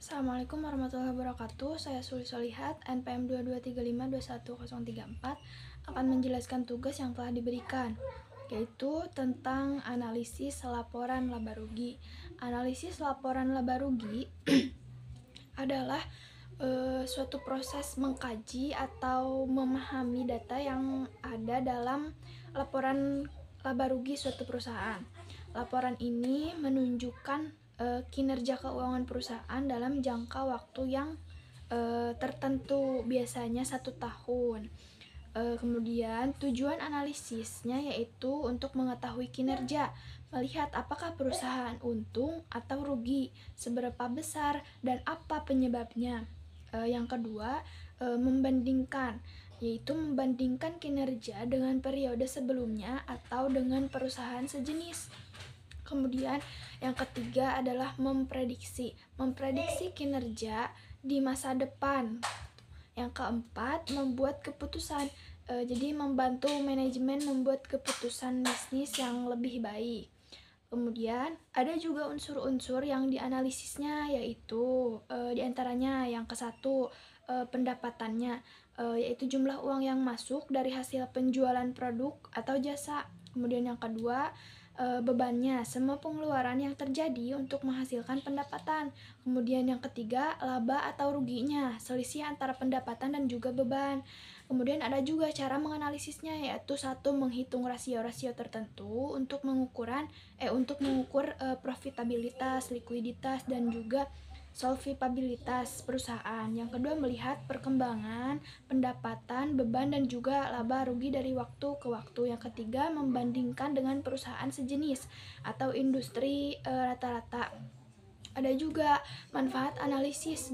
Assalamualaikum warahmatullahi wabarakatuh. Saya Suli Solihat, NPM 223521034 akan menjelaskan tugas yang telah diberikan, yaitu tentang analisis laporan laba rugi. Analisis laporan laba rugi adalah suatu proses mengkaji atau memahami data yang ada dalam laporan laba rugi suatu perusahaan. Laporan ini menunjukkan kinerja keuangan perusahaan dalam jangka waktu yang tertentu, biasanya 1 tahun. Kemudian tujuan analisisnya yaitu untuk mengetahui kinerja, melihat apakah perusahaan untung atau rugi, seberapa besar, dan apa penyebabnya. Yang kedua, membandingkan, yaitu membandingkan kinerja dengan periode sebelumnya atau dengan perusahaan sejenis. Kemudian yang ketiga adalah memprediksi kinerja di masa depan. Yang keempat, membuat keputusan, jadi membantu manajemen membuat keputusan bisnis yang lebih baik. Kemudian ada juga unsur-unsur yang dianalisisnya, yaitu diantaranya yang ke-1, pendapatannya, yaitu jumlah uang yang masuk dari hasil penjualan produk atau jasa. Kemudian yang kedua, bebannya, semua pengeluaran yang terjadi untuk menghasilkan pendapatan. Kemudian yang ketiga, laba atau ruginya, selisih antara pendapatan dan juga beban. Kemudian ada juga cara menganalisisnya, yaitu 1, menghitung rasio-rasio tertentu untuk mengukur profitabilitas, likuiditas, dan juga solvabilitas perusahaan. Yang kedua, melihat perkembangan pendapatan, beban, dan juga laba rugi dari waktu ke waktu. Yang ketiga, membandingkan dengan perusahaan sejenis atau industri rata-rata. Ada juga manfaat analisis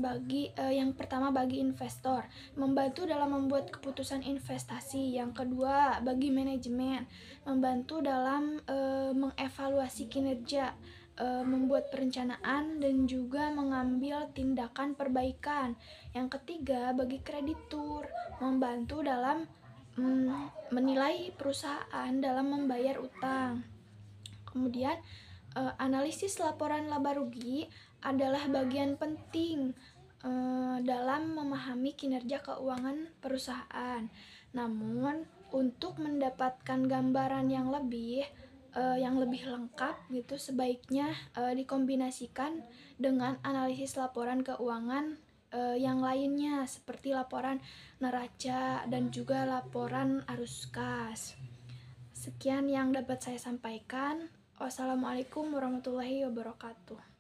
yang pertama bagi investor, membantu dalam membuat keputusan investasi. Yang kedua, bagi manajemen, membantu dalam mengevaluasi kinerja, membuat perencanaan, dan juga mengambil tindakan perbaikan. Yang ketiga, bagi kreditur, membantu dalam menilai perusahaan dalam membayar utang. Kemudian analisis laporan laba rugi adalah bagian penting dalam memahami kinerja keuangan perusahaan. Namun untuk mendapatkan gambaran yang lebih lengkap gitu, sebaiknya dikombinasikan dengan analisis laporan keuangan yang lainnya, seperti laporan neraca dan juga laporan arus kas. Sekian yang dapat saya sampaikan. Wassalamualaikum warahmatullahi wabarakatuh.